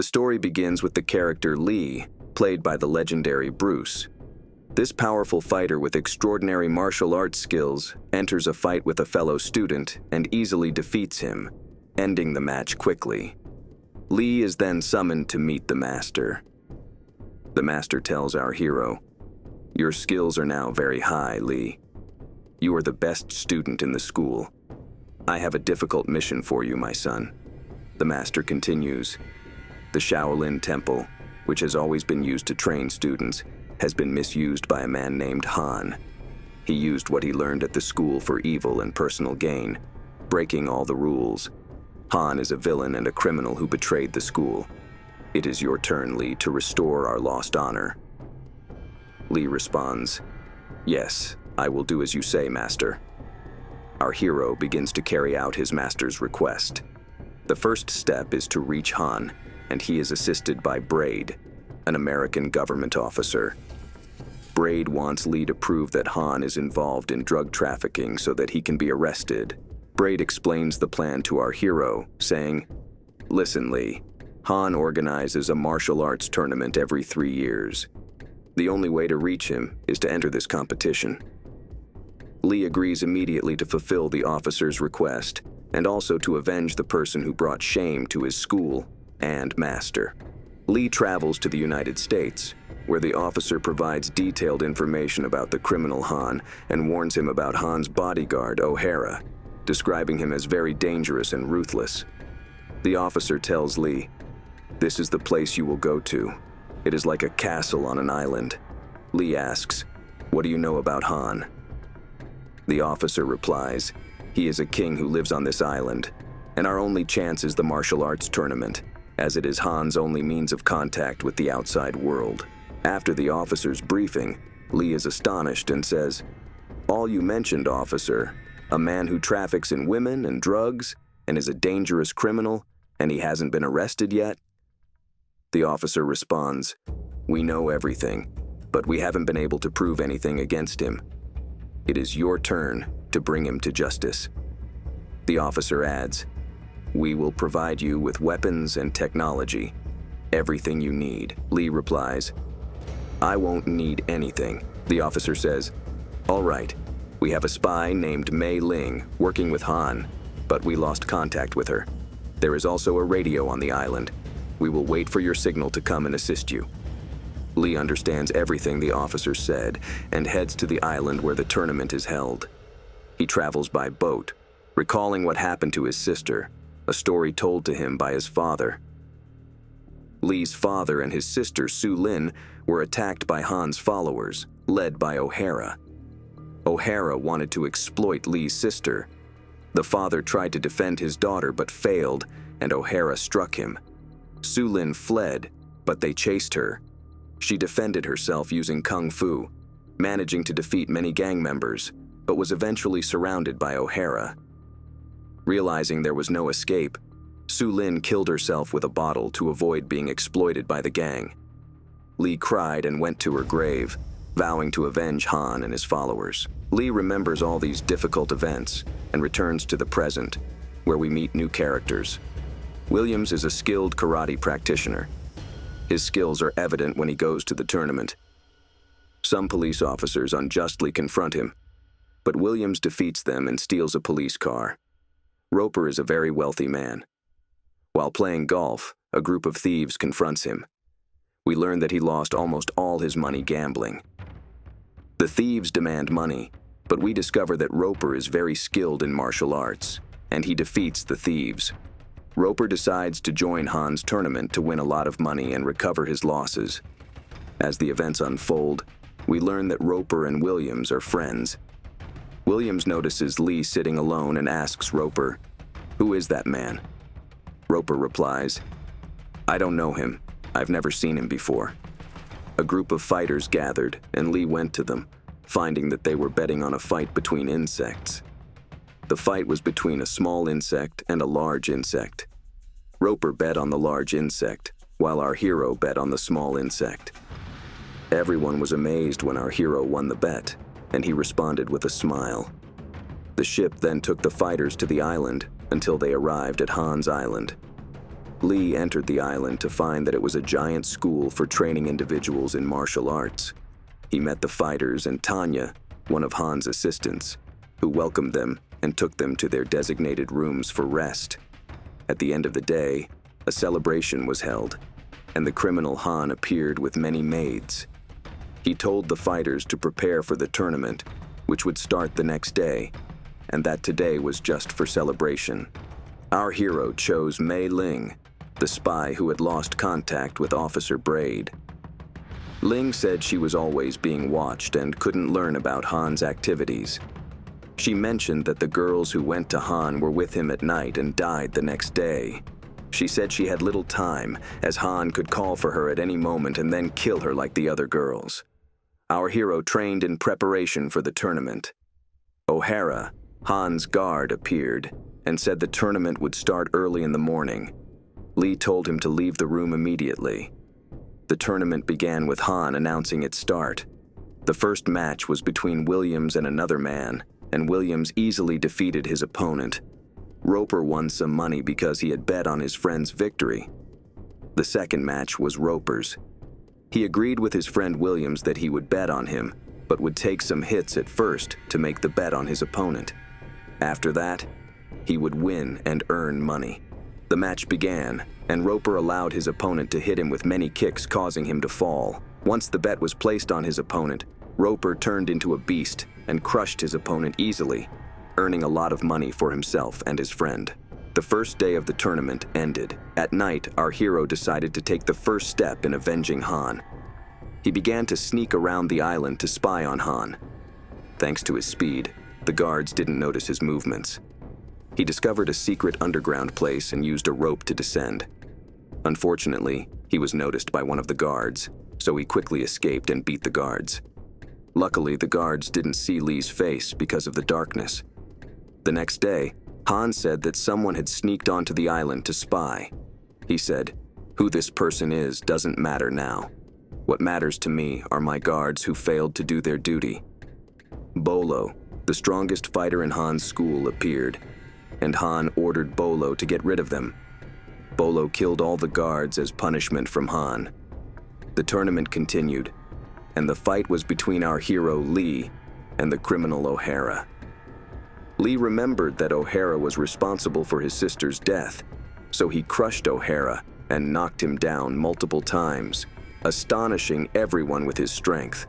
The story begins with the character Lee, played by the legendary Bruce. This powerful fighter with extraordinary martial arts skills enters a fight with a fellow student and easily defeats him, ending the match quickly. Lee is then summoned to meet the master. The master tells our hero, "Your skills are now very high, Lee. You are the best student in the school. I have a difficult mission for you, my son." The master continues, "The Shaolin Temple, which has always been used to train students, has been misused by a man named Han. He used what he learned at the school for evil and personal gain, breaking all the rules. Han is a villain and a criminal who betrayed the school. It is your turn, Lee, to restore our lost honor." Lee responds, "Yes, I will do as you say, master." Our hero begins to carry out his master's request. The first step is to reach Han, and he is assisted by Braid, an American government officer. Braid wants Lee to prove that Han is involved in drug trafficking so that he can be arrested. Braid explains the plan to our hero, saying, "Listen, Lee, Han organizes a martial arts tournament every 3 years. The only way to reach him is to enter this competition." Lee agrees immediately to fulfill the officer's request and also to avenge the person who brought shame to his school and master. Lee travels to the United States, where the officer provides detailed information about the criminal Han and warns him about Han's bodyguard, O'Hara, describing him as very dangerous and ruthless. The officer tells Lee, "This is the place you will go to. It is like a castle on an island." Lee asks, "What do you know about Han?" The officer replies, "He is a king who lives on this island, and our only chance is the martial arts tournament, as it is Han's only means of contact with the outside world." After the officer's briefing, Lee is astonished and says, "All you mentioned, officer, a man who traffics in women and drugs and is a dangerous criminal, and he hasn't been arrested yet?" The officer responds, "We know everything, but we haven't been able to prove anything against him. It is your turn to bring him to justice." The officer adds, "We will provide you with weapons and technology, everything you need." Lee replies, "I won't need anything." The officer says, "All right, we have a spy named Mei Ling working with Han, but we lost contact with her. There is also a radio on the island. We will wait for your signal to come and assist you." Lee understands everything the officer said and heads to the island where the tournament is held. He travels by boat, recalling what happened to his sister, a story told to him by his father. Lee's father and his sister, Su Lin, were attacked by Han's followers, led by O'Hara. O'Hara wanted to exploit Lee's sister. The father tried to defend his daughter but failed, and O'Hara struck him. Su Lin fled, but they chased her. She defended herself using kung fu, managing to defeat many gang members, but was eventually surrounded by O'Hara. Realizing there was no escape, Su Lin killed herself with a bottle to avoid being exploited by the gang. Lee cried and went to her grave, vowing to avenge Han and his followers. Lee remembers all these difficult events and returns to the present, where we meet new characters. Williams is a skilled karate practitioner. His skills are evident when he goes to the tournament. Some police officers unjustly confront him, but Williams defeats them and steals a police car. Roper is a very wealthy man. While playing golf, a group of thieves confronts him. We learn that he lost almost all his money gambling. The thieves demand money, but we discover that Roper is very skilled in martial arts, and he defeats the thieves. Roper decides to join Han's tournament to win a lot of money and recover his losses. As the events unfold, we learn that Roper and Williams are friends. Williams notices Lee sitting alone and asks Roper, "Who is that man?" Roper replies, "I don't know him. I've never seen him before." A group of fighters gathered, and Lee went to them, finding that they were betting on a fight between insects. The fight was between a small insect and a large insect. Roper bet on the large insect, while our hero bet on the small insect. Everyone was amazed when our hero won the bet, and he responded with a smile. The ship then took the fighters to the island until they arrived at Han's Island. Lee entered the island to find that it was a giant school for training individuals in martial arts. He met the fighters and Tanya, one of Han's assistants, who welcomed them and took them to their designated rooms for rest. At the end of the day, a celebration was held, and the criminal Han appeared with many maids. He told the fighters to prepare for the tournament, which would start the next day, and that today was just for celebration. Our hero chose Mei Ling, the spy who had lost contact with Officer Braid. Ling said she was always being watched and couldn't learn about Han's activities. She mentioned that the girls who went to Han were with him at night and died the next day. She said she had little time, as Han could call for her at any moment and then kill her like the other girls. Our hero trained in preparation for the tournament. O'Hara, Han's guard, appeared and said the tournament would start early in the morning. Lee told him to leave the room immediately. The tournament began with Han announcing its start. The first match was between Williams and another man, and Williams easily defeated his opponent. Roper won some money because he had bet on his friend's victory. The second match was Roper's. He agreed with his friend Williams that he would bet on him, but would take some hits at first to make the bet on his opponent. After that, he would win and earn money. The match began, and Roper allowed his opponent to hit him with many kicks, causing him to fall. Once the bet was placed on his opponent, Roper turned into a beast and crushed his opponent easily, earning a lot of money for himself and his friend. The first day of the tournament ended. At night, our hero decided to take the first step in avenging Han. He began to sneak around the island to spy on Han. Thanks to his speed, the guards didn't notice his movements. He discovered a secret underground place and used a rope to descend. Unfortunately, he was noticed by one of the guards, so he quickly escaped and beat the guards. Luckily, the guards didn't see Lee's face because of the darkness. The next day, Han said that someone had sneaked onto the island to spy. He said, "Who this person is doesn't matter now. What matters to me are my guards who failed to do their duty." Bolo, the strongest fighter in Han's school, appeared, and Han ordered Bolo to get rid of them. Bolo killed all the guards as punishment from Han. The tournament continued, and the fight was between our hero Lee and the criminal O'Hara. Lee remembered that O'Hara was responsible for his sister's death, so he crushed O'Hara and knocked him down multiple times, astonishing everyone with his strength.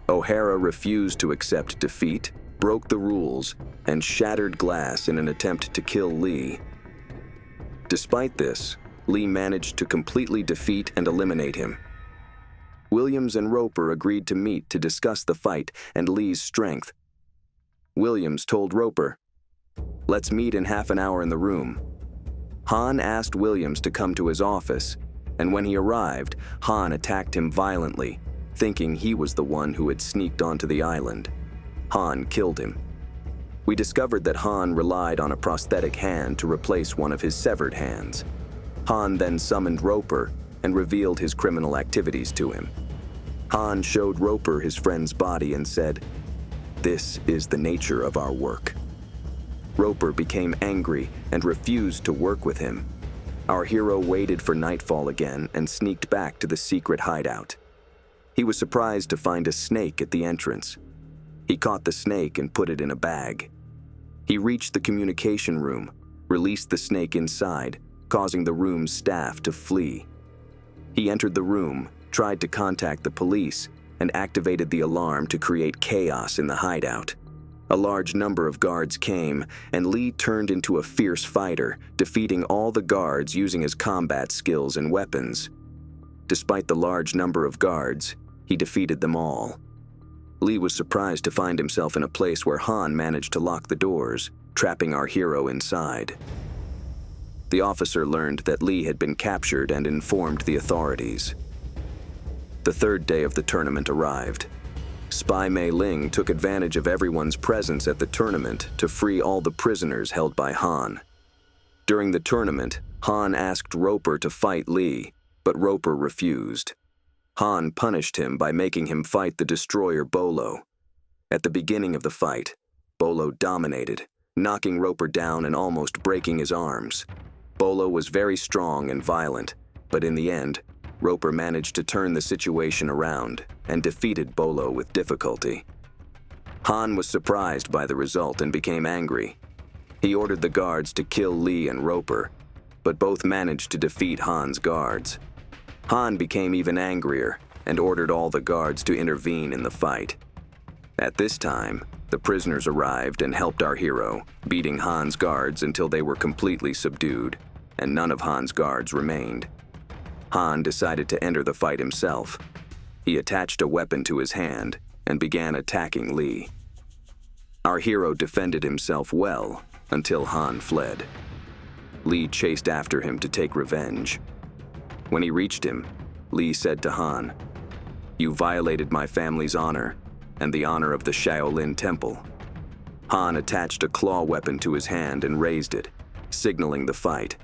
O'Hara refused to accept defeat, broke the rules, and shattered glass in an attempt to kill Lee. Despite this, Lee managed to completely defeat and eliminate him. Williams and Roper agreed to meet to discuss the fight and Lee's strength. Williams told Roper, "Let's meet in half an hour in the room." Han asked Williams to come to his office, and when he arrived, Han attacked him violently, thinking he was the one who had sneaked onto the island. Han killed him. We discovered that Han relied on a prosthetic hand to replace one of his severed hands. Han then summoned Roper and revealed his criminal activities to him. Han showed Roper his friend's body and said, "This is the nature of our work." Roper became angry and refused to work with him. Our hero waited for nightfall again and sneaked back to the secret hideout. He was surprised to find a snake at the entrance. He caught the snake and put it in a bag. He reached the communication room, released the snake inside, causing the room's staff to flee. He entered the room, tried to contact the police, and activated the alarm to create chaos in the hideout. A large number of guards came, and Lee turned into a fierce fighter, defeating all the guards using his combat skills and weapons. Despite the large number of guards, he defeated them all. Lee was surprised to find himself in a place where Han managed to lock the doors, trapping our hero inside. The officer learned that Lee had been captured and informed the authorities. The third day of the tournament arrived. Spy Mei Ling took advantage of everyone's presence at the tournament to free all the prisoners held by Han. During the tournament, Han asked Roper to fight Lee, but Roper refused. Han punished him by making him fight the destroyer Bolo. At the beginning of the fight, Bolo dominated, knocking Roper down and almost breaking his arms. Bolo was very strong and violent, but in the end, Roper managed to turn the situation around and defeated Bolo with difficulty. Han was surprised by the result and became angry. He ordered the guards to kill Lee and Roper, but both managed to defeat Han's guards. Han became even angrier and ordered all the guards to intervene in the fight. At this time, the prisoners arrived and helped our hero, beating Han's guards until they were completely subdued, and none of Han's guards remained. Han decided to enter the fight himself. He attached a weapon to his hand and began attacking Lee. Our hero defended himself well until Han fled. Lee chased after him to take revenge. When he reached him, Lee said to Han, "You violated my family's honor and the honor of the Shaolin Temple." Han attached a claw weapon to his hand and raised it, signaling the fight.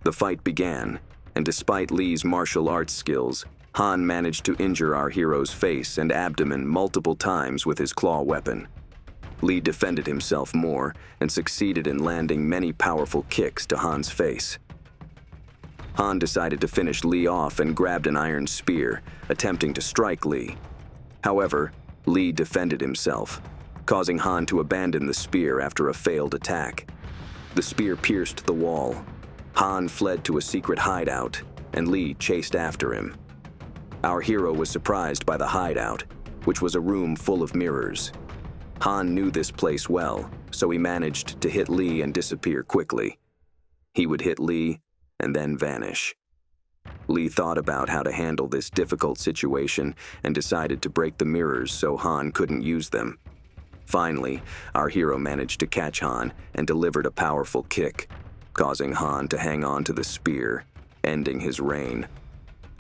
The fight began, and despite Lee's martial arts skills, Han managed to injure our hero's face and abdomen multiple times with his claw weapon. Lee defended himself more and succeeded in landing many powerful kicks to Han's face. Han decided to finish Lee off and grabbed an iron spear, attempting to strike Lee. However, Lee defended himself, causing Han to abandon the spear after a failed attack. The spear pierced the wall. Han fled to a secret hideout, and Lee chased after him. Our hero was surprised by the hideout, which was a room full of mirrors. Han knew this place well, so he managed to hit Lee and disappear quickly. He would hit Lee and then vanish. Lee thought about how to handle this difficult situation and decided to break the mirrors so Han couldn't use them. Finally, our hero managed to catch Han and delivered a powerful kick, causing Han to hang on to the spear, ending his reign.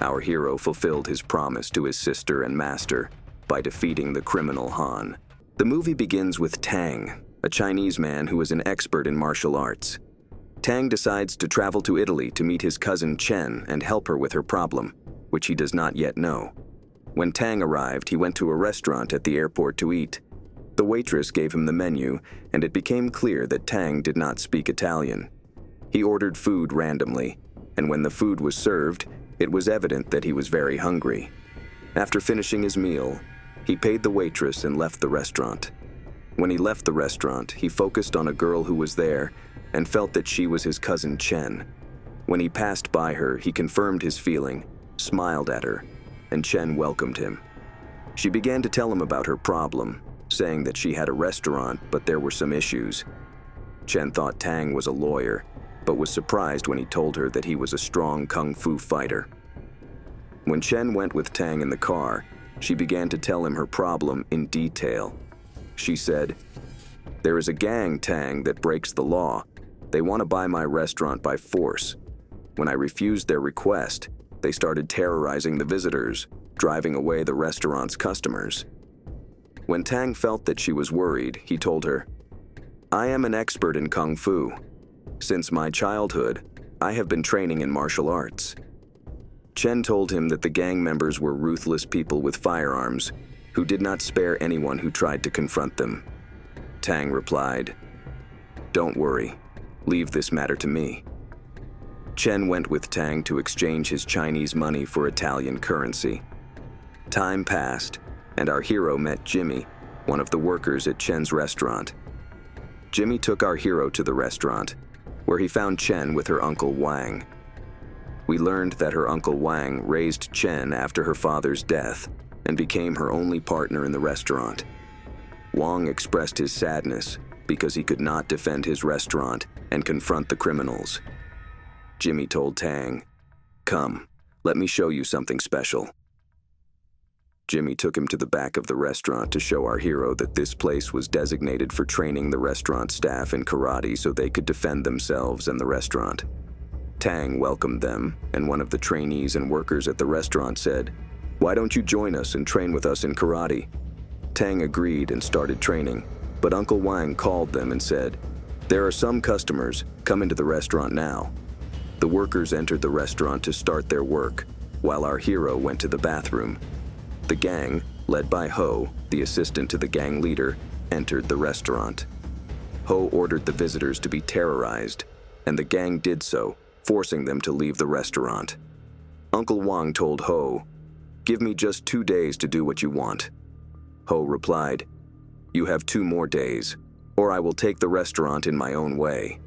Our hero fulfilled his promise to his sister and master by defeating the criminal Han. The movie begins with Tang, a Chinese man who is an expert in martial arts. Tang decides to travel to Italy to meet his cousin Chen and help her with her problem, which he does not yet know. When Tang arrived, he went to a restaurant at the airport to eat. The waitress gave him the menu, and it became clear that Tang did not speak Italian. He ordered food randomly, and when the food was served, it was evident that he was very hungry. After finishing his meal, he paid the waitress and left the restaurant. When he left the restaurant, he focused on a girl who was there and felt that she was his cousin Chen. When he passed by her, he confirmed his feeling, smiled at her, and Chen welcomed him. She began to tell him about her problem, saying that she had a restaurant, but there were some issues. Chen thought Tang was a lawyer, but was surprised when he told her that he was a strong kung fu fighter. When Chen went with Tang in the car, she began to tell him her problem in detail. She said, "There is a gang, Tang, that breaks the law. They want to buy my restaurant by force. When I refused their request, they started terrorizing the visitors, driving away the restaurant's customers." When Tang felt that she was worried, he told her, "I am an expert in kung fu. Since my childhood, I have been training in martial arts." Chen told him that the gang members were ruthless people with firearms who did not spare anyone who tried to confront them. Tang replied, "Don't worry, leave this matter to me." Chen went with Tang to exchange his Chinese money for Italian currency. Time passed, and our hero met Jimmy, one of the workers at Chen's restaurant. Jimmy took our hero to the restaurant, where he found Chen with her uncle Wang. We learned that her uncle Wang raised Chen after her father's death and became her only partner in the restaurant. Wang expressed his sadness because he could not defend his restaurant and confront the criminals. Jimmy told Tang, "Come, let me show you something special." Jimmy took him to the back of the restaurant to show our hero that this place was designated for training the restaurant staff in karate so they could defend themselves and the restaurant. Tang welcomed them, and one of the trainees and workers at the restaurant said, "Why don't you join us and train with us in karate?" Tang agreed and started training, but Uncle Wang called them and said, "There are some customers. Come into the restaurant now." The workers entered the restaurant to start their work, while our hero went to the bathroom. The gang, led by Ho, the assistant to the gang leader, entered the restaurant. Ho ordered the visitors to be terrorized. and the gang did so, forcing them to leave the restaurant. Uncle Wang told Ho, "Give me just 2 days to do what you want." Ho replied, "You have 2 more days, or I will take the restaurant in my own way."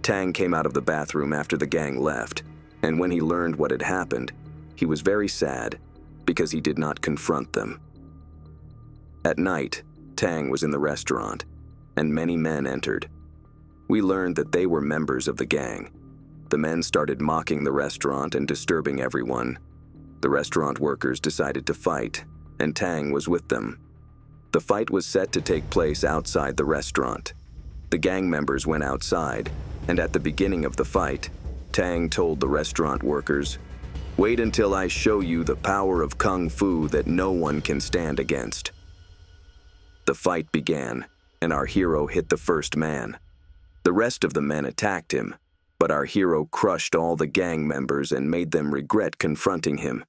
Tang came out of the bathroom after the gang left, and when he learned what had happened, he was very sad because he did not confront them. At night, Tang was in the restaurant, and many men entered. We learned that they were members of the gang. The men started mocking the restaurant and disturbing everyone. The restaurant workers decided to fight, and Tang was with them. The fight was set to take place outside the restaurant. The gang members went outside, and at the beginning of the fight, Tang told the restaurant workers, "Wait until I show you the power of Kung Fu that no one can stand against." The fight began, and our hero hit the first man. The rest of the men attacked him, but our hero crushed all the gang members and made them regret confronting him.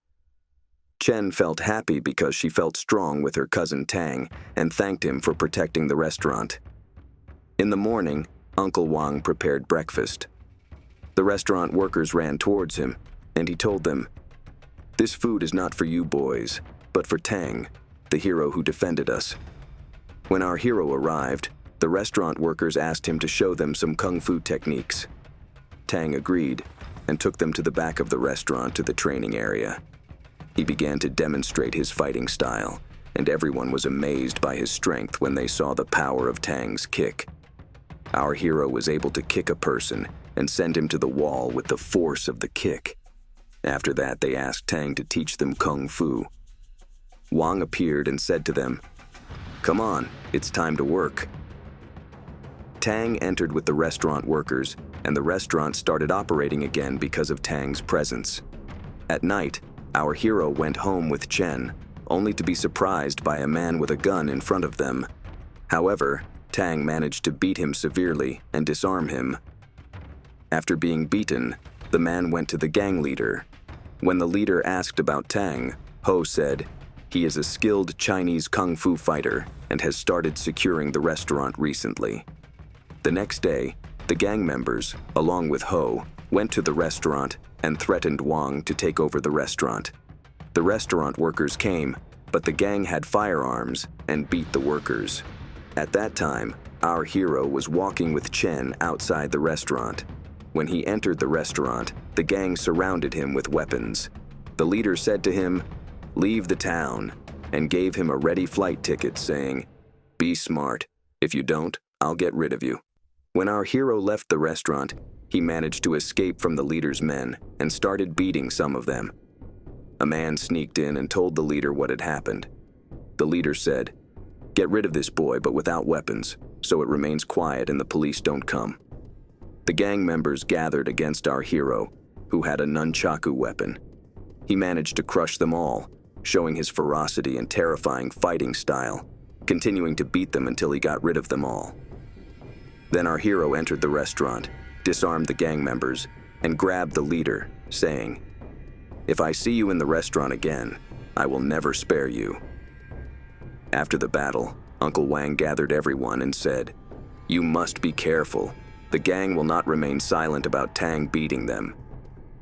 Chen felt happy because she felt strong with her cousin Tang and thanked him for protecting the restaurant. In the morning, Uncle Wang prepared breakfast. The restaurant workers ran towards him, and he told them, "This food is not for you boys, but for Tang, the hero who defended us." When our hero arrived, the restaurant workers asked him to show them some kung fu techniques. Tang agreed and took them to the back of the restaurant to the training area. He began to demonstrate his fighting style, and everyone was amazed by his strength when they saw the power of Tang's kick. Our hero was able to kick a person and send him to the wall with the force of the kick. After that, they asked Tang to teach them kung fu. Wang appeared and said to them, "Come on, it's time to work." Tang entered with the restaurant workers, and the restaurant started operating again because of Tang's presence. At night, our hero went home with Chen, only to be surprised by a man with a gun in front of them. However, Tang managed to beat him severely and disarm him. After being beaten, the man went to the gang leader. When the leader asked about Tang, Ho said, "He is a skilled Chinese kung fu fighter and has started securing the restaurant recently." The next day, the gang members, along with Ho, went to the restaurant and threatened Wang to take over the restaurant. The restaurant workers came, but the gang had firearms and beat the workers. At that time, our hero was walking with Chen outside the restaurant. When he entered the restaurant, the gang surrounded him with weapons. The leader said to him, "Leave the town," and gave him a ready flight ticket saying, "Be smart. If you don't, I'll get rid of you." When our hero left the restaurant, he managed to escape from the leader's men and started beating some of them. A man sneaked in and told the leader what had happened. The leader said, "Get rid of this boy, but without weapons, so it remains quiet and the police don't come." The gang members gathered against our hero, who had a nunchaku weapon. He managed to crush them all, showing his ferocity and terrifying fighting style, continuing to beat them until he got rid of them all. Then our hero entered the restaurant, disarmed the gang members, and grabbed the leader, saying, "If I see you in the restaurant again, I will never spare you." After the battle, Uncle Wang gathered everyone and said, "You must be careful. The gang will not remain silent about Tang beating them."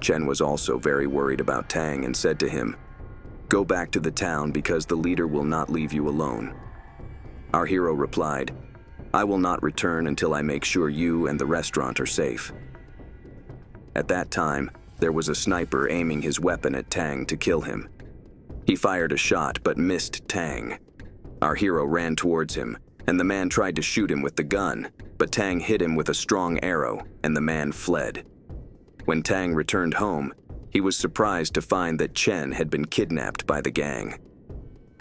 Chen was also very worried about Tang and said to him, "Go back to the town because the leader will not leave you alone." Our hero replied, "I will not return until I make sure you and the restaurant are safe." At that time, there was a sniper aiming his weapon at Tang to kill him. He fired a shot but missed Tang. Our hero ran towards him, and the man tried to shoot him with the gun, but Tang hit him with a strong arrow, and the man fled. When Tang returned home, he was surprised to find that Chen had been kidnapped by the gang.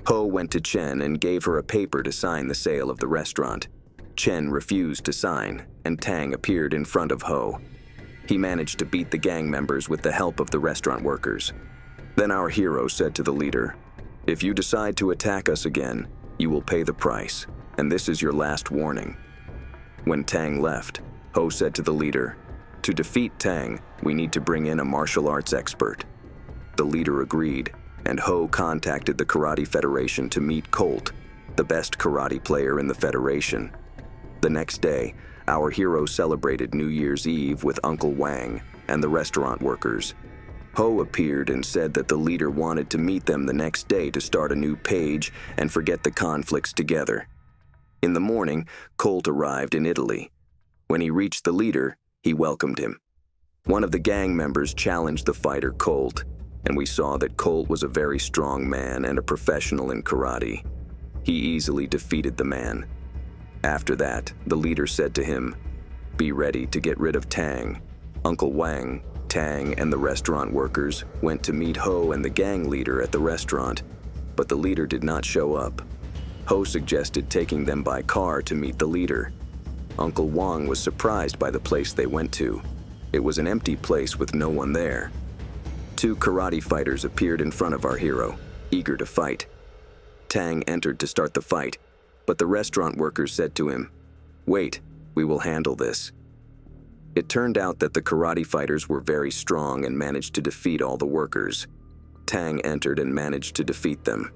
Ho went to Chen and gave her a paper to sign the sale of the restaurant. Chen refused to sign, and Tang appeared in front of Ho. He managed to beat the gang members with the help of the restaurant workers. Then our hero said to the leader, "If you decide to attack us again, you will pay the price, and this is your last warning." When Tang left, Ho said to the leader, "To defeat Tang, we need to bring in a martial arts expert." The leader agreed, and Ho contacted the Karate Federation to meet Colt, the best karate player in the Federation. The next day, our hero celebrated New Year's Eve with Uncle Wang and the restaurant workers. Ho appeared and said that the leader wanted to meet them the next day to start a new page and forget the conflicts together. In the morning, Colt arrived in Italy. When he reached the leader, he welcomed him. One of the gang members challenged the fighter Colt, and we saw that Colt was a very strong man and a professional in karate. He easily defeated the man. After that, the leader said to him, "Be ready to get rid of Tang." Uncle Wang, Tang, and the restaurant workers went to meet Ho and the gang leader at the restaurant, but the leader did not show up. Ho suggested taking them by car to meet the leader. Uncle Wang was surprised by the place they went to. It was an empty place with no one there. Two karate fighters appeared in front of our hero, eager to fight. Tang entered to start the fight, but the restaurant workers said to him, "Wait, we will handle this." It turned out that the karate fighters were very strong and managed to defeat all the workers. Tang entered and managed to defeat them.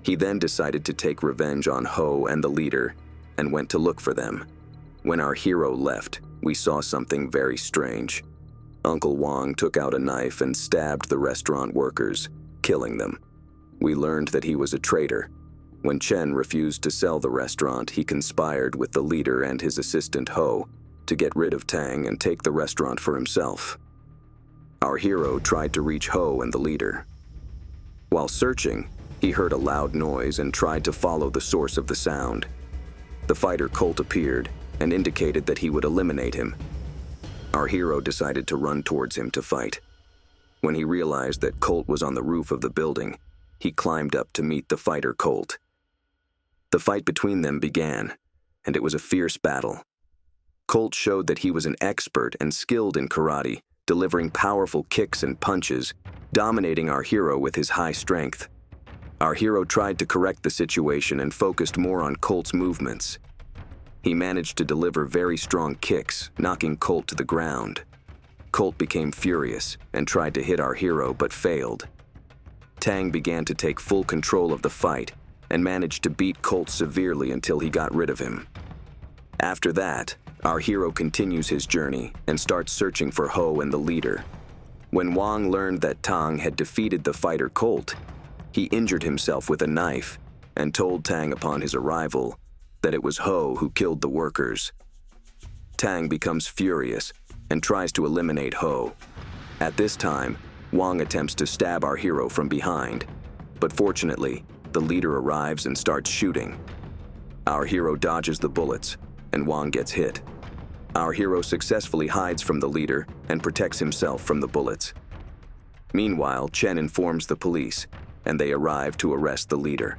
He then decided to take revenge on Ho and the leader and went to look for them. When our hero left, we saw something very strange. Uncle Wang took out a knife and stabbed the restaurant workers, killing them. We learned that he was a traitor. When Chen refused to sell the restaurant, he conspired with the leader and his assistant Ho to get rid of Tang and take the restaurant for himself. Our hero tried to reach Ho and the leader. While searching, he heard a loud noise and tried to follow the source of the sound. The fighter Colt appeared and indicated that he would eliminate him. Our hero decided to run towards him to fight. When he realized that Colt was on the roof of the building, he climbed up to meet the fighter Colt. The fight between them began, and it was a fierce battle. Colt showed that he was an expert and skilled in karate, delivering powerful kicks and punches, dominating our hero with his high strength. Our hero tried to correct the situation and focused more on Colt's movements. He managed to deliver very strong kicks, knocking Colt to the ground. Colt became furious and tried to hit our hero but failed. Tang began to take full control of the fight and managed to beat Colt severely until he got rid of him. After that, our hero continues his journey and starts searching for Ho and the leader. When Wang learned that Tang had defeated the fighter Colt, he injured himself with a knife and told Tang upon his arrival that it was Ho who killed the workers. Tang becomes furious and tries to eliminate Ho. At this time, Wang attempts to stab our hero from behind, but fortunately, the leader arrives and starts shooting. Our hero dodges the bullets, and Wang gets hit. Our hero successfully hides from the leader and protects himself from the bullets. Meanwhile, Chen informs the police, and they arrive to arrest the leader.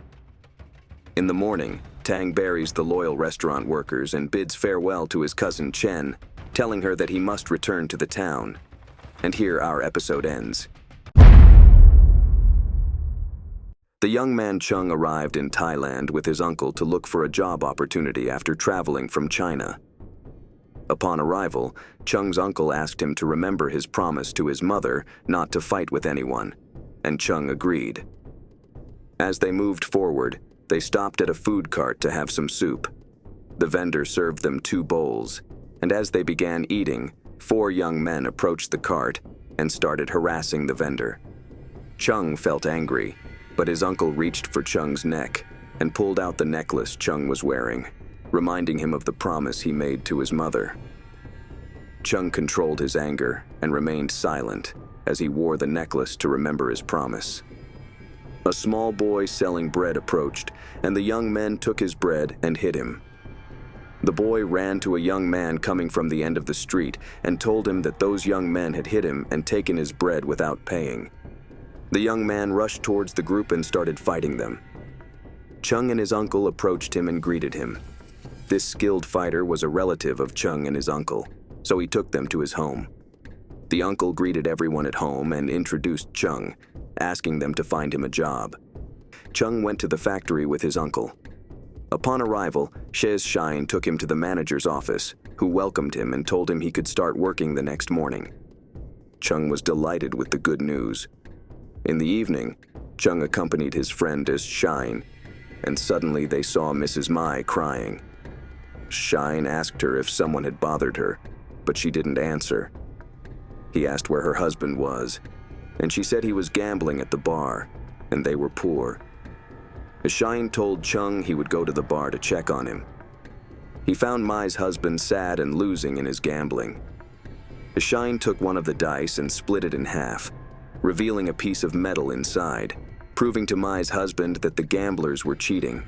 In the morning, Tang buries the loyal restaurant workers and bids farewell to his cousin Chen, telling her that he must return to the town. And here our episode ends. The young man Chung arrived in Thailand with his uncle to look for a job opportunity after traveling from China. Upon arrival, Chung's uncle asked him to remember his promise to his mother not to fight with anyone, and Chung agreed. As they moved forward, they stopped at a food cart to have some soup. The vendor served them 2 bowls, and as they began eating, 4 young men approached the cart and started harassing the vendor. Chung felt angry, but his uncle reached for Chung's neck and pulled out the necklace Chung was wearing, reminding him of the promise he made to his mother. Chung controlled his anger and remained silent as he wore the necklace to remember his promise. A small boy selling bread approached, and the young men took his bread and hit him. The boy ran to a young man coming from the end of the street and told him that those young men had hit him and taken his bread without paying. The young man rushed towards the group and started fighting them. Chung and his uncle approached him and greeted him. This skilled fighter was a relative of Chung and his uncle, so he took them to his home. The uncle greeted everyone at home and introduced Chung, asking them to find him a job. Chung went to the factory with his uncle. Upon arrival, Shez Shine took him to the manager's office, who welcomed him and told him he could start working the next morning. Chung was delighted with the good news. In the evening, Chung accompanied his friend as Shine, and suddenly they saw Mrs. Mai crying. Shine asked her if someone had bothered her, but she didn't answer. He asked where her husband was, and she said he was gambling at the bar, and they were poor. Shine told Chung he would go to the bar to check on him. He found Mai's husband sad and losing in his gambling. Shine took one of the dice and split it in half, revealing a piece of metal inside, proving to Mai's husband that the gamblers were cheating.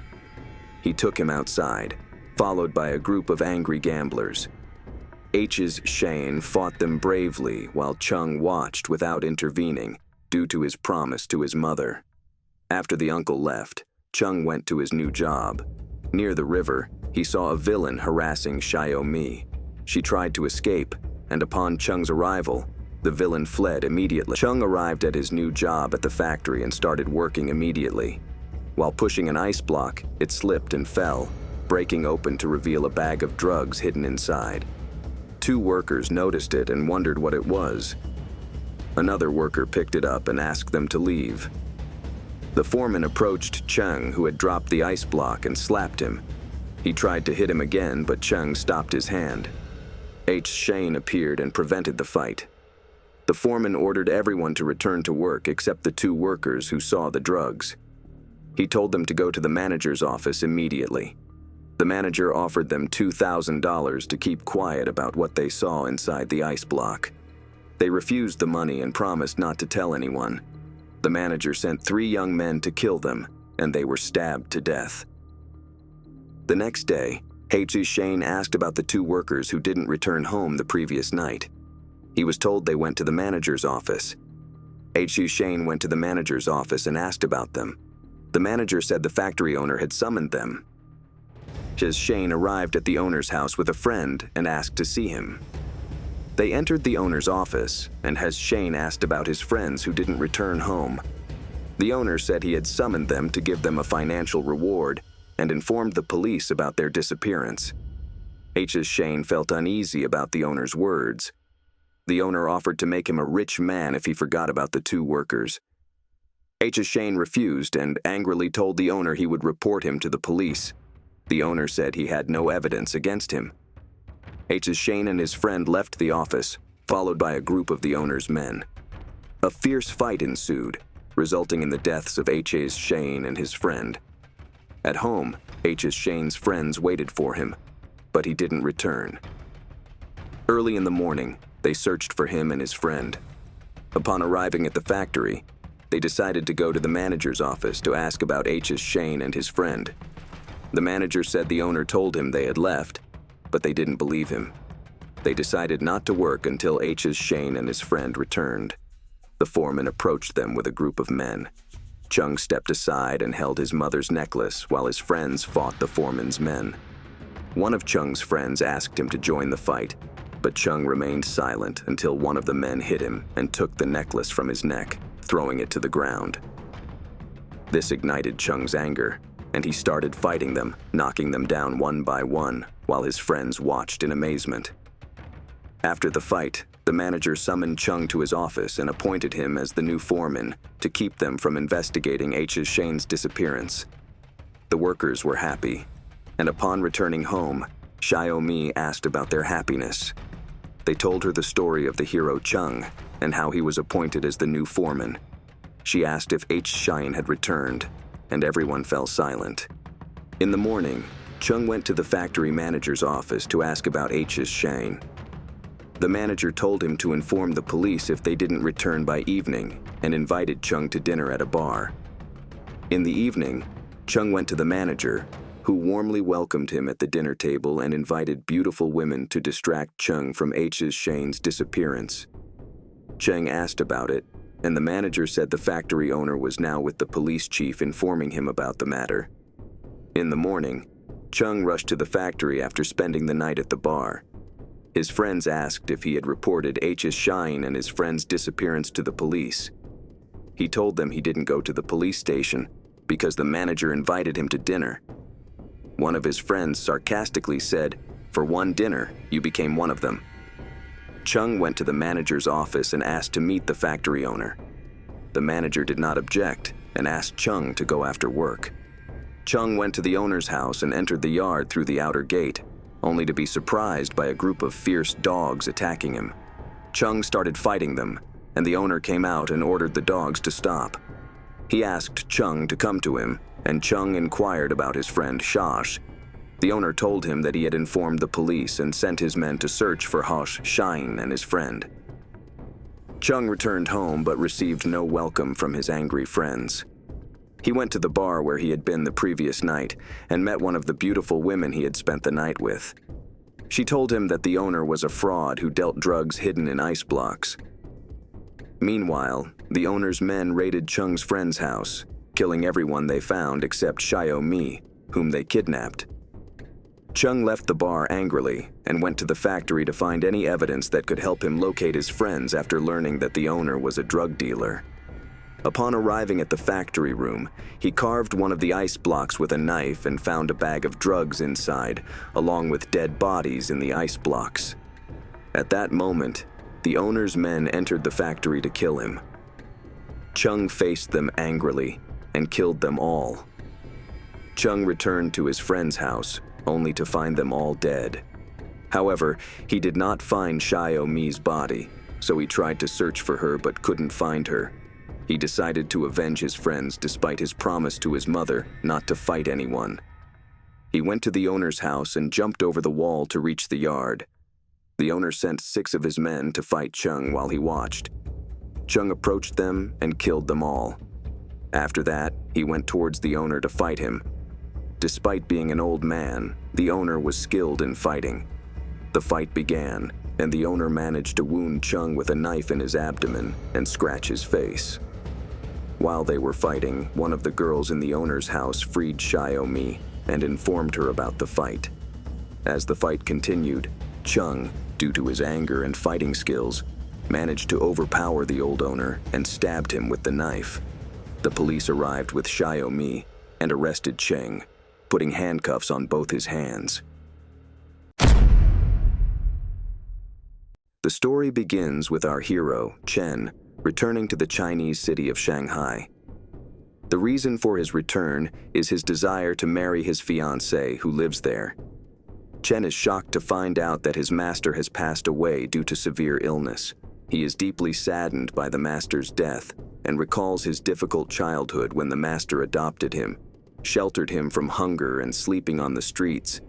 He took him outside, followed by a group of angry gamblers. H's Shane fought them bravely while Chung watched without intervening due to his promise to his mother. After the uncle left, Chung went to his new job. Near the river, he saw a villain harassing Xiaomi. She tried to escape, and upon Chung's arrival, the villain fled immediately. Chung arrived at his new job at the factory and started working immediately. While pushing an ice block, it slipped and fell, breaking open to reveal a bag of drugs hidden inside. 2 workers noticed it and wondered what it was. Another worker picked it up and asked them to leave. The foreman approached Chung, who had dropped the ice block, and slapped him. He tried to hit him again, but Chung stopped his hand. Shane appeared and prevented the fight. The foreman ordered everyone to return to work except the 2 workers who saw the drugs. He told them to go to the manager's office immediately. The manager offered them $2,000 to keep quiet about what they saw inside the ice block. They refused the money and promised not to tell anyone. The manager sent 3 young men to kill them, and they were stabbed to death. The next day, Shane asked about the 2 workers who didn't return home the previous night. He was told they went to the manager's office. Shane went to the manager's office and asked about them. The manager said the factory owner had summoned them. Shane arrived at the owner's house with a friend and asked to see him. They entered the owner's office, and Shane asked about his friends who didn't return home. The owner said he had summoned them to give them a financial reward and informed the police about their disappearance. Shane felt uneasy about the owner's words. The owner offered to make him a rich man if he forgot about the 2 workers. Shane refused and angrily told the owner he would report him to the police. The owner said he had no evidence against him. Shane and his friend left the office, followed by a group of the owner's men. A fierce fight ensued, resulting in the deaths of Shane and his friend. At home, Shane's friends waited for him, but he didn't return. Early in the morning, they searched for him and his friend. Upon arriving at the factory, they decided to go to the manager's office to ask about Shane and his friend. The manager said the owner told him they had left, but they didn't believe him. They decided not to work until Shane and his friend returned. The foreman approached them with a group of men. Chung stepped aside and held his mother's necklace while his friends fought the foreman's men. One of Chung's friends asked him to join the fight, but Chung remained silent until one of the men hit him and took the necklace from his neck, throwing it to the ground. This ignited Chung's anger, and he started fighting them, knocking them down one by one, while his friends watched in amazement. After the fight, the manager summoned Chung to his office and appointed him as the new foreman to keep them from investigating Shane's disappearance. The workers were happy, and upon returning home, Xiaomi asked about their happiness. They told her the story of the hero Chung and how he was appointed as the new foreman. She asked if Shine had returned, and everyone fell silent. In the morning, Chung went to the factory manager's office to ask about Shane. The manager told him to inform the police if they didn't return by evening and invited Chung to dinner at a bar. In the evening, Chung went to the manager, who warmly welcomed him at the dinner table and invited beautiful women to distract Chung from Shane's disappearance. Chung asked about it, and the manager said the factory owner was now with the police chief informing him about the matter. In the morning, Chung rushed to the factory after spending the night at the bar. His friends asked if he had reported Shine and his friend's disappearance to the police. He told them he didn't go to the police station because the manager invited him to dinner. One of his friends sarcastically said, "For one dinner, you became one of them." Chung went to the manager's office and asked to meet the factory owner. The manager did not object and asked Chung to go after work. Chung went to the owner's house and entered the yard through the outer gate, only to be surprised by a group of fierce dogs attacking him. Chung started fighting them, and the owner came out and ordered the dogs to stop. He asked Chung to come to him, and Chung inquired about his friend Shosh. The owner told him that he had informed the police and sent his men to search for Hosh Shine and his friend. Chung returned home but received no welcome from his angry friends. He went to the bar where he had been the previous night and met one of the beautiful women he had spent the night with. She told him that the owner was a fraud who dealt drugs hidden in ice blocks. Meanwhile, the owner's men raided Chung's friend's house, killing everyone they found except Xiao Mi, whom they kidnapped. Chung left the bar angrily and went to the factory to find any evidence that could help him locate his friends after learning that the owner was a drug dealer. Upon arriving at the factory room, he carved one of the ice blocks with a knife and found a bag of drugs inside, along with dead bodies in the ice blocks. At that moment, the owner's men entered the factory to kill him. Chung faced them angrily and killed them all. Chung returned to his friend's house, only to find them all dead. However, he did not find Xiao Mi's body, so he tried to search for her but couldn't find her. He decided to avenge his friends despite his promise to his mother not to fight anyone. He went to the owner's house and jumped over the wall to reach the yard. The owner sent 6 of his men to fight Chung while he watched. Chung approached them and killed them all. After that, he went towards the owner to fight him. Despite being an old man, the owner was skilled in fighting. The fight began, and the owner managed to wound Chung with a knife in his abdomen and scratch his face. While they were fighting, one of the girls in the owner's house freed Xiao Mi and informed her about the fight. As the fight continued, Chung, due to his anger and fighting skills, managed to overpower the old owner and stabbed him with the knife. The police arrived with Xiao Mi and arrested Cheng, putting handcuffs on both his hands. The story begins with our hero, Chen, returning to the Chinese city of Shanghai. The reason for his return is his desire to marry his fiancée who lives there. Chen is shocked to find out that his master has passed away due to severe illness. He is deeply saddened by the master's death and recalls his difficult childhood when the master adopted him, sheltered him from hunger and sleeping on the streets,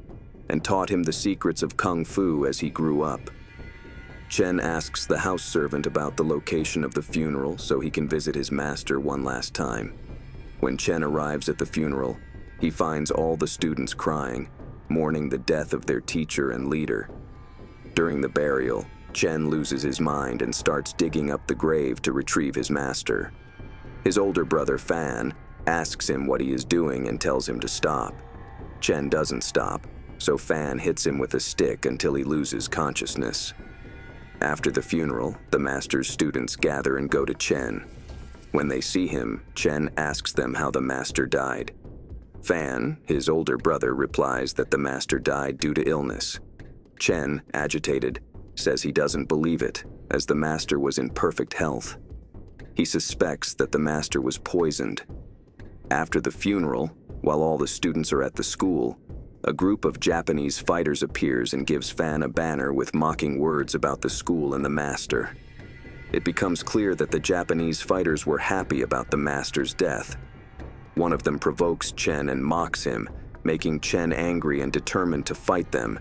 and taught him the secrets of kung fu as he grew up. Chen asks the house servant about the location of the funeral so he can visit his master one last time. When Chen arrives at the funeral, he finds all the students crying, mourning the death of their teacher and leader. During the burial, Chen loses his mind and starts digging up the grave to retrieve his master. His older brother Fan asks him what he is doing and tells him to stop. Chen doesn't stop, so Fan hits him with a stick until he loses consciousness. After the funeral, the master's students gather and go to Chen. When they see him, Chen asks them how the master died. Fan, his older brother, replies that the master died due to illness. Chen, agitated, says he doesn't believe it, as the master was in perfect health. He suspects that the master was poisoned. After the funeral, while all the students are at the school, a group of Japanese fighters appears and gives Fan a banner with mocking words about the school and the master. It becomes clear that the Japanese fighters were happy about the master's death. One of them provokes Chen and mocks him, making Chen angry and determined to fight them.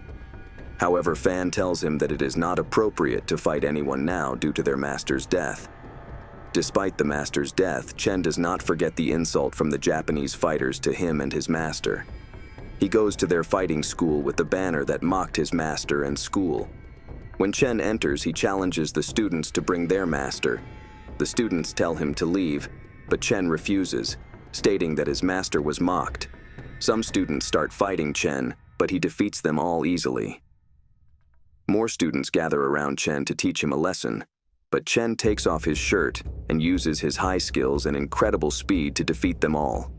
However, Fan tells him that it is not appropriate to fight anyone now due to their master's death. Despite the master's death, Chen does not forget the insult from the Japanese fighters to him and his master. He goes to their fighting school with the banner that mocked his master and school. When Chen enters, he challenges the students to bring their master. The students tell him to leave, but Chen refuses, stating that his master was mocked. Some students start fighting Chen, but he defeats them all easily. More students gather around Chen to teach him a lesson, but Chen takes off his shirt and uses his high skills and incredible speed to defeat them all.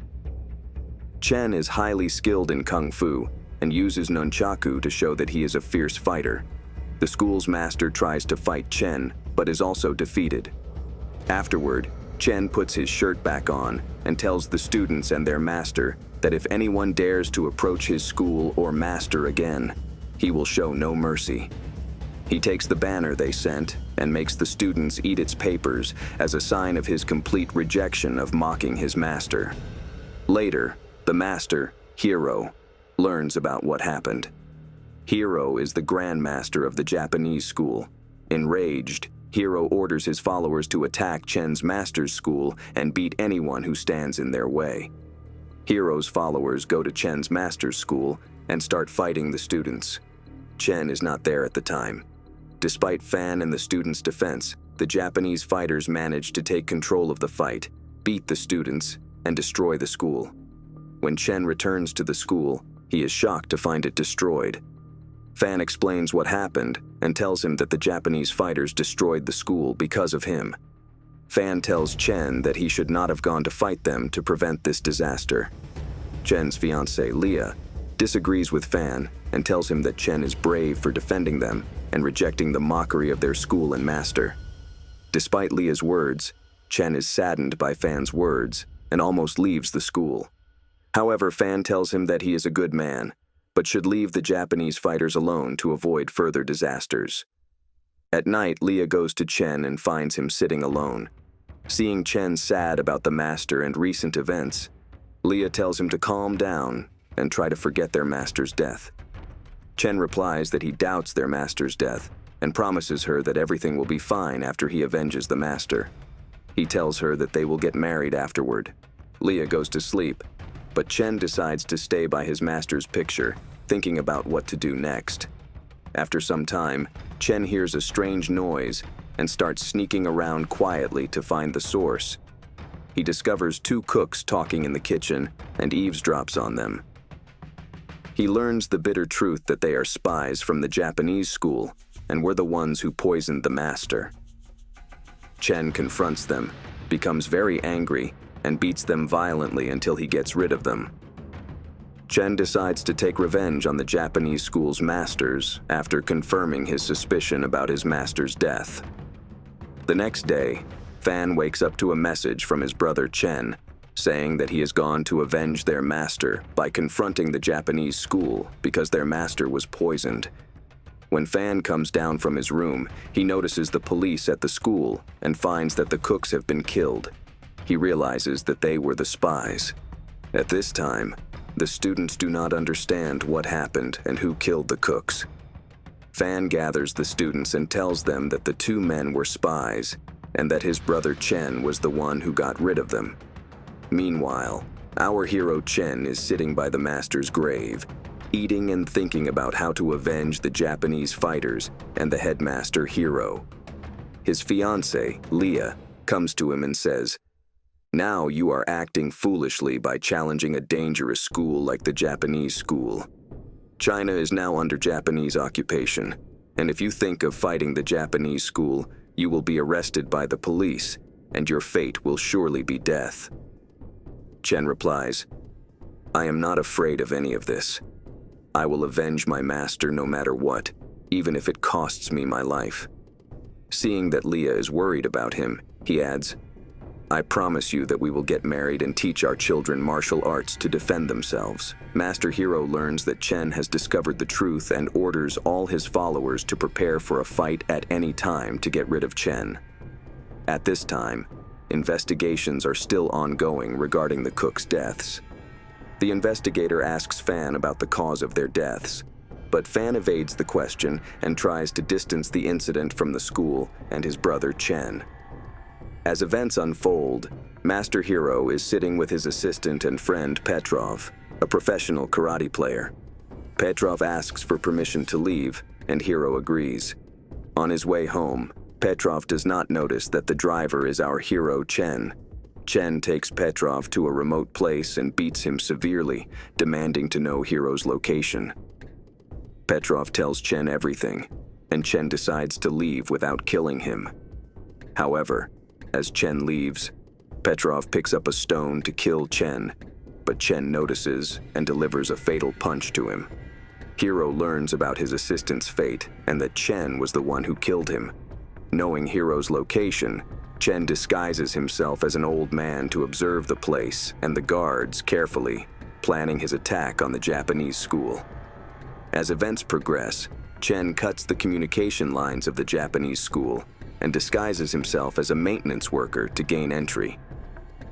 Chen is highly skilled in kung fu and uses nunchaku to show that he is a fierce fighter. The school's master tries to fight Chen, but is also defeated. Afterward, Chen puts his shirt back on and tells the students and their master that if anyone dares to approach his school or master again, he will show no mercy. He takes the banner they sent and makes the students eat its papers as a sign of his complete rejection of mocking his master. Later, the master, Hiro, learns about what happened. Hiro is the grandmaster of the Japanese school. Enraged, Hiro orders his followers to attack Chen's master's school and beat anyone who stands in their way. Hiro's followers go to Chen's master's school and start fighting the students. Chen is not there at the time. Despite Fan and the students' defense, the Japanese fighters manage to take control of the fight, beat the students, and destroy the school. When Chen returns to the school, he is shocked to find it destroyed. Fan explains what happened and tells him that the Japanese fighters destroyed the school because of him. Fan tells Chen that he should not have gone to fight them to prevent this disaster. Chen's fiancée, Leah, disagrees with Fan and tells him that Chen is brave for defending them and rejecting the mockery of their school and master. Despite Leah's words, Chen is saddened by Fan's words and almost leaves the school. However, Fan tells him that he is a good man, but should leave the Japanese fighters alone to avoid further disasters. At night, Leah goes to Chen and finds him sitting alone. Seeing Chen sad about the master and recent events, Leah tells him to calm down and try to forget their master's death. Chen replies that he doubts their master's death and promises her that everything will be fine after he avenges the master. He tells her that they will get married afterward. Leah goes to sleep, but Chen decides to stay by his master's picture, thinking about what to do next. After some time, Chen hears a strange noise and starts sneaking around quietly to find the source. He discovers two cooks talking in the kitchen and eavesdrops on them. He learns the bitter truth that they are spies from the Japanese school and were the ones who poisoned the master. Chen confronts them, becomes very angry, and beats them violently until he gets rid of them. Chen decides to take revenge on the Japanese school's masters after confirming his suspicion about his master's death. The next day, Fan wakes up to a message from his brother Chen, saying that he has gone to avenge their master by confronting the Japanese school because their master was poisoned. When Fan comes down from his room, he notices the police at the school and finds that the cooks have been killed. He realizes that they were the spies. At this time, the students do not understand what happened and who killed the cooks. Fan gathers the students and tells them that the two men were spies and that his brother Chen was the one who got rid of them. Meanwhile, our hero Chen is sitting by the master's grave, eating and thinking about how to avenge the Japanese fighters and the headmaster Hiro. His fiancée, Leah, comes to him and says, "Now you are acting foolishly by challenging a dangerous school like the Japanese school. China is now under Japanese occupation, and if you think of fighting the Japanese school, you will be arrested by the police, and your fate will surely be death." Chen replies, "I am not afraid of any of this. I will avenge my master no matter what, even if it costs me my life." Seeing that Leah is worried about him, he adds, "I promise you that we will get married and teach our children martial arts to defend themselves." Master Hiro learns that Chen has discovered the truth and orders all his followers to prepare for a fight at any time to get rid of Chen. At this time, investigations are still ongoing regarding the cooks' deaths. The investigator asks Fan about the cause of their deaths, but Fan evades the question and tries to distance the incident from the school and his brother Chen. As events unfold, Master Hiro is sitting with his assistant and friend Petrov, a professional karate player. Petrov asks for permission to leave, and Hiro agrees. On his way home, Petrov does not notice that the driver is our hero Chen. Chen takes Petrov to a remote place and beats him severely, demanding to know Hiro's location. Petrov tells Chen everything, and Chen decides to leave without killing him. However, as Chen leaves, Petrov picks up a stone to kill Chen, but Chen notices and delivers a fatal punch to him. Hiro learns about his assistant's fate and that Chen was the one who killed him. Knowing Hiro's location, Chen disguises himself as an old man to observe the place and the guards carefully, planning his attack on the Japanese school. As events progress, Chen cuts the communication lines of the Japanese school and disguises himself as a maintenance worker to gain entry.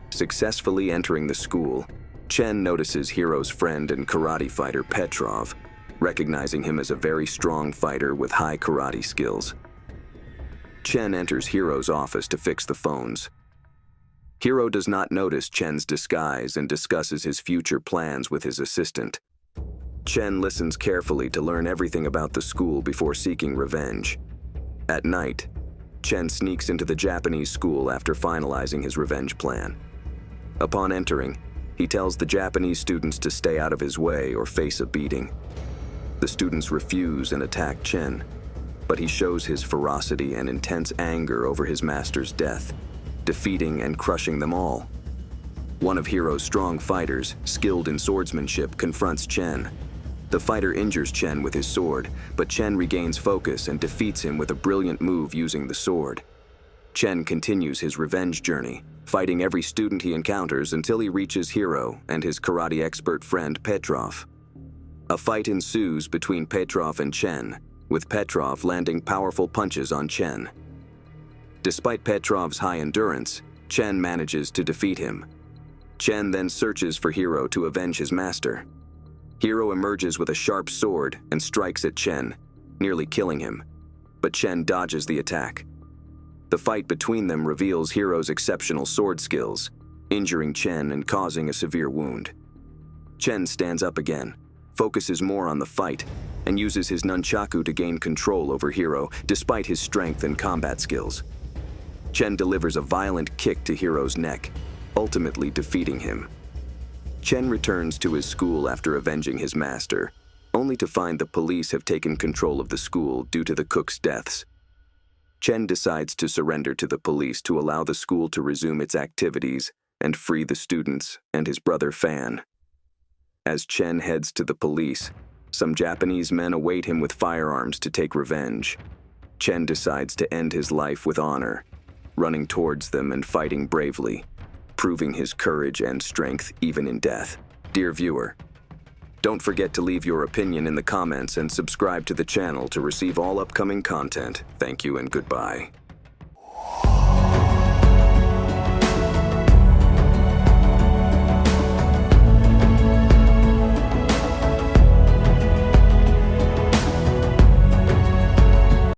Successfully entering the school, Chen notices Hiro's friend and karate fighter Petrov, recognizing him as a very strong fighter with high karate skills. Chen enters Hiro's office to fix the phones. Hiro does not notice Chen's disguise and discusses his future plans with his assistant. Chen listens carefully to learn everything about the school before seeking revenge. At night, Chen sneaks into the Japanese school after finalizing his revenge plan. Upon entering, he tells the Japanese students to stay out of his way or face a beating. The students refuse and attack Chen, but he shows his ferocity and intense anger over his master's death, defeating and crushing them all. One of Hiro's strong fighters, skilled in swordsmanship, confronts Chen. The fighter injures Chen with his sword, but Chen regains focus and defeats him with a brilliant move using the sword. Chen continues his revenge journey, fighting every student he encounters until he reaches Hiro and his karate expert friend Petrov. A fight ensues between Petrov and Chen, with Petrov landing powerful punches on Chen. Despite Petrov's high endurance, Chen manages to defeat him. Chen then searches for Hiro to avenge his master. Hiro emerges with a sharp sword and strikes at Chen, nearly killing him, but Chen dodges the attack. The fight between them reveals Hiro's exceptional sword skills, injuring Chen and causing a severe wound. Chen stands up again, focuses more on the fight, and uses his nunchaku to gain control over Hiro despite his strength and combat skills. Chen delivers a violent kick to Hiro's neck, ultimately defeating him. Chen returns to his school after avenging his master, only to find the police have taken control of the school due to the cooks' deaths. Chen decides to surrender to the police to allow the school to resume its activities and free the students and his brother Fan. As Chen heads to the police, some Japanese men await him with firearms to take revenge. Chen decides to end his life with honor, running towards them and fighting bravely, proving his courage and strength even in death. Dear viewer, don't forget to leave your opinion in the comments and subscribe to the channel to receive all upcoming content. Thank you and goodbye.